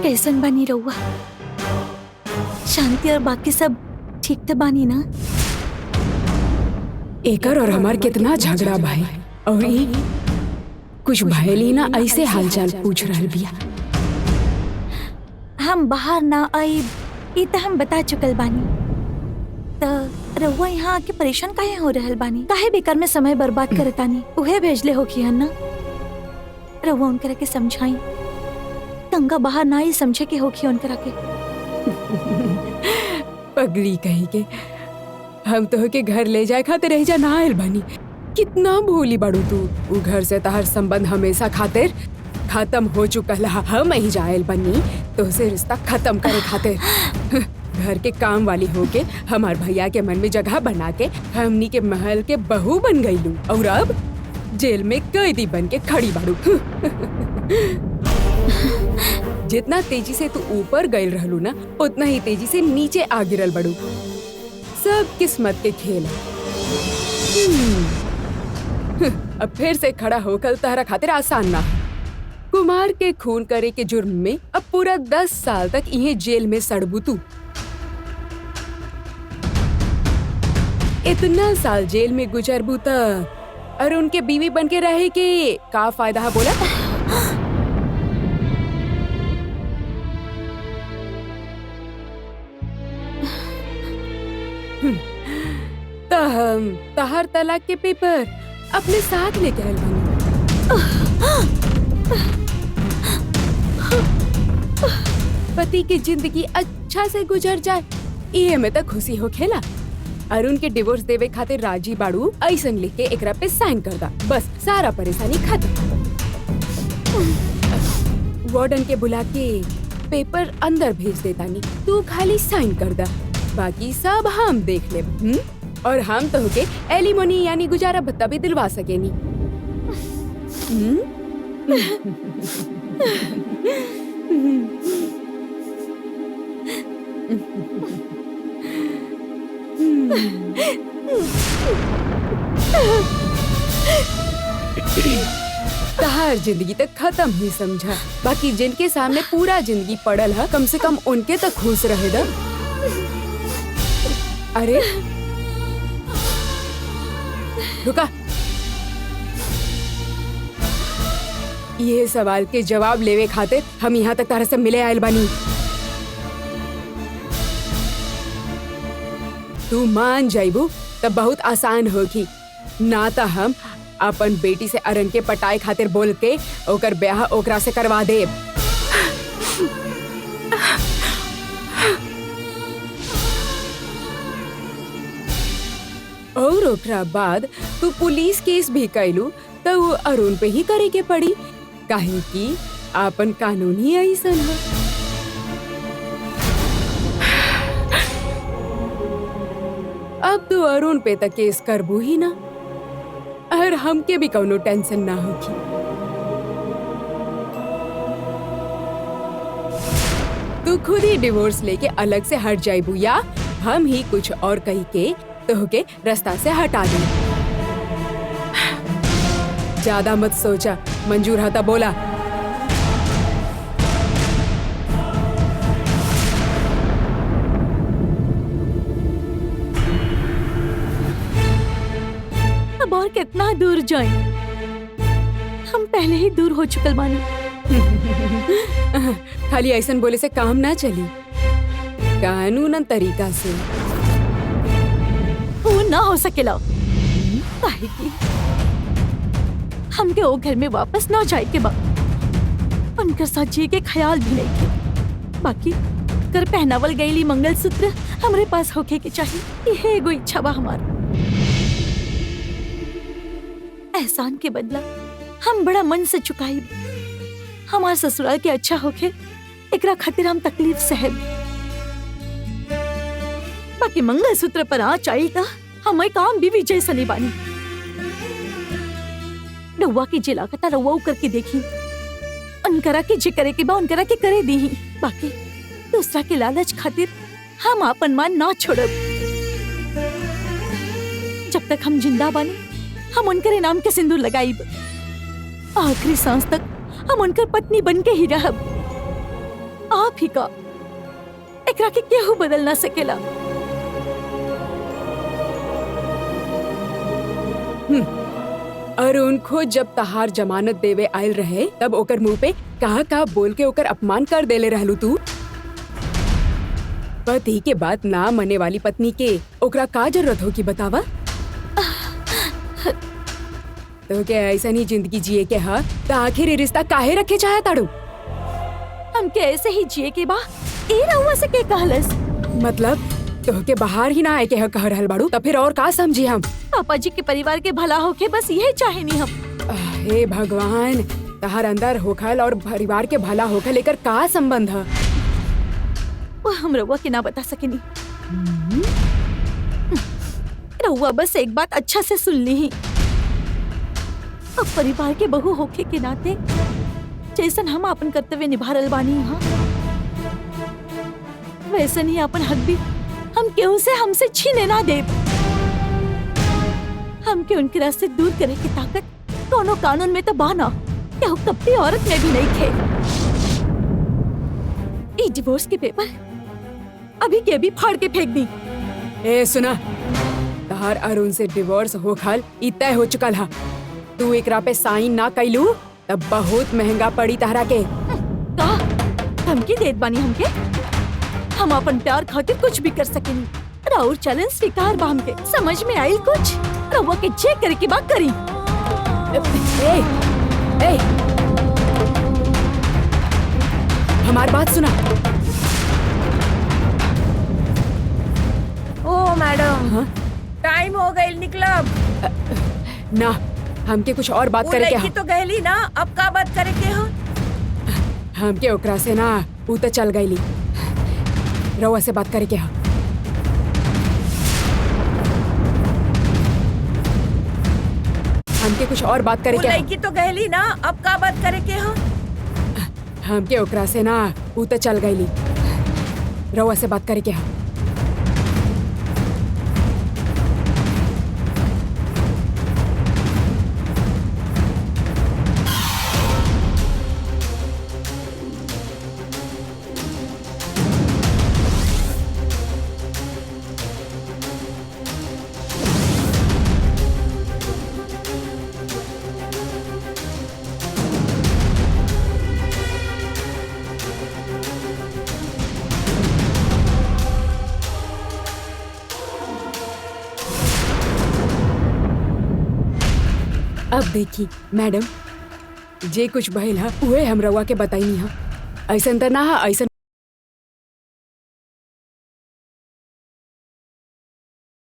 कैसन बनी रहुआ? शांति और बाकी सब ठीक तो बानी ना? एकर और हमार कितना झगड़ा भाई, और ई कुछ भयली ना ऐसे हालचाल पूछ रहल बिया। हम बाहर ना आई ई तो हम बता चुकल बानी। तो रहुआ यहाँ आके परेशान काहे हो रहल बानी? काहे बेकार में समय बर्बाद करतानी? उहे भेजले होखी है ना? रहुआ उनकरा के समझाई। तंगा बाहर ना आई समझे के होखी उनकरा के। पगली कहीं के, हम तो के घर ले जाए खातिर रह जा ना आयल बनी। कितना भूली बाड़ू तू। उ घर से तहर संबंध हमेशा खातिर खत्म हो चुकल। हम ही जायल बनी तो से रिश्ता खत्म करे खातिर। घर के काम वाली होके हमार भैया के मन में जगह बना के हमनी के महल के बहू बन गईलू, और अब जेल में कैदी बन के खड़ी बाड़ू। जितना तेजी से तू ऊपर गईल रहलू ना, उतना ही तेजी से नीचे आ गिरल बड़ू। सब किस्मत के खेल है। अब फिर से खड़ा होकर तहरा खातिर आसान ना। कुमार के खून करे के जुर्म में अब पूरा 10 साल तक इन्हें जेल में सड़बू तू। इतना साल जेल में गुजरबू त और उनके बीवी बन के रहे के का फायदा है बोला? हम तहर तलाक के पेपर अपने साथ लेके आयल बानी। पति की जिंदगी अच्छा से गुजर जाए, ये में तक खुशी हो खेला। अरुण के डिवोर्स देवे खातिर राजी बाड़ू ऐसन लिख के एकरा पे साइन कर दा, बस सारा परेशानी खत्म। वार्डन के बुला के पेपर अंदर भेज देता नी, तू खाली साइन कर दा, बाकी सब हम देख ले। और हम तो होके एलिमोनी यानी गुजारा भत्ता भी दिलवा सकेनी। तहार जिंदगी तक खत्म ही समझा, बाकी जिनके सामने पूरा जिंदगी पड़ल है कम से कम उनके तक खुश रहे दा। अरे रुका, ये सवाल के जवाब लेवे खातिर हम यहाँ तक तारा से मिले आयल बानी। तू मान जाइबू तब बहुत आसान होगी, ना तो हम अपन बेटी से अरन के पटाई खातिर बोल के ओकर ब्याह ओकरा से करवा देब। और ओकरा बाद तू पुलिस केस भी कैलू तो वो अरुण पे ही करे के पड़ी, काहे कि आपन कानून ही ऐसन है। अब तू अरुण पे तक केस करबू ही ना, और हमके भी कौनो टेंशन ना होगी। तू खुद ही डिवोर्स लेके अलग से हट जाइबू, या हम ही कुछ और कही के तो के रास्ता से हटा दे। ज्यादा मत सोचा, मंजूर है तो बोला। अब और कितना दूर जाएं? हम पहले ही दूर हो चुकल बानी। खाली ऐसन बोले से काम ना चली, कानूनन तरीका से। वो ना हो सकेला, काहे कि हमके वो घर में वापस ना जाए के बाद उनकर साथ जी के ख्याल भी नहीं के। बाकी कर पहनावल गईली मंगलसूत्र हमरे पास होके के चाहिए, यह एगो इच्छा बा हमार। एहसान के बदला हम बड़ा मन से चुकाई। हमार ससुराल के अच्छा होके एकरा खातिर हम तकलीफ सहब। बाकी मंगलसूत्र पर आँच आई था, हमें काम बीवी जैसा नहीं बानी। रउआ की जिलाकता रउआ करके देखी, उनकरा के जे करे के बा उनकरा के करे दी। बाकी दूसरा के लालच खातिर हम आपन मान ना छोड़ब। जब तक हम जिंदा बानी हम उनकरे नाम के सिंदूर लगाईब। आखिरी सांस तक हम उनकर पत्नी बन के ही रहब। आप ही का एकरा के केहू बदल ना सकेला। अरुण खुद जब तहार जमानत देवे आयल रहे तब ओकर मुंह पे कहा बोल के ओकर अपमान कर देले रहलू तू। पति के बात ना मने वाली पत्नी के ओकरा का जरूरत हो की बतावा। तो क्या ऐसा नहीं जिंदगी जिए के हा तो आखिर ये रिश्ता काहे रखे चाहे ताड़ू। हमके ऐसे ही जिए के बा ए रहुआ से के कहलस। मतलब तो के बाहर ही ना आए के कह रहल बाड़ू तो फिर और का समझी हम। पापा जी के परिवार के भला होके बस यही चाहेनी हम। हे भगवान, तहार अंदर होखल और परिवार के भला होखल लेकर का संबंध है। वो हम रहुआ के ना बता सकेनी। रहुआ बस एक बात अच्छा से सुन ली ही। अब परिवार के बहू होके के नाते जैसन हम अपन कर्तव्य निभा रहल बानी यहाँ, वैसन ही अपन हक भी हम केहू से हमसे छीने ना देब। हमके उनके रास्ते दूर करे की ताकत दोनों कानून में तो बाना केहू कपड़ी औरत में भी नहीं थे। ये डिवोर्स के पेपर अभी के अभी फाड़ के फेंक दी। ए सुना, तहार अरुण से डिवोर्स होखल ई तय हो चुकल हा। तू एकरा पे साइन ना कैलू तब बहुत महंगा पड़ी तहरा के। का धमकी देत बानी हमके? हम अपन प्यार खातिर कुछ भी कर सकेनी। राउर चैलेंज स्वीकार बा हमके। समझ में आइल कुछ? रहुआ के चेक करे की बात करी। ए, ए, हमारी बात सुना। ओ मैडम, हाँ? टाइम हो गई, निकलब। ना, हमके कुछ और बात वो करे के लड़की तो गहली ना, अब का बात करे के हो? हमके ओकरा से ना ऊ तो चल गईली। रउआ से बात करे के हा। हमके कुछ और बात करे वो के हा। लड़की तो गहली ना, अब का बात करे के हो? हमके ओकरा से ना ऊ तो चल गईली। रउआ से बात करे के हा। अब देखी मैडम, जे कुछ भइल हा उहे हम रउआ के बताई हा। ऐसन त ना हा, ऐसन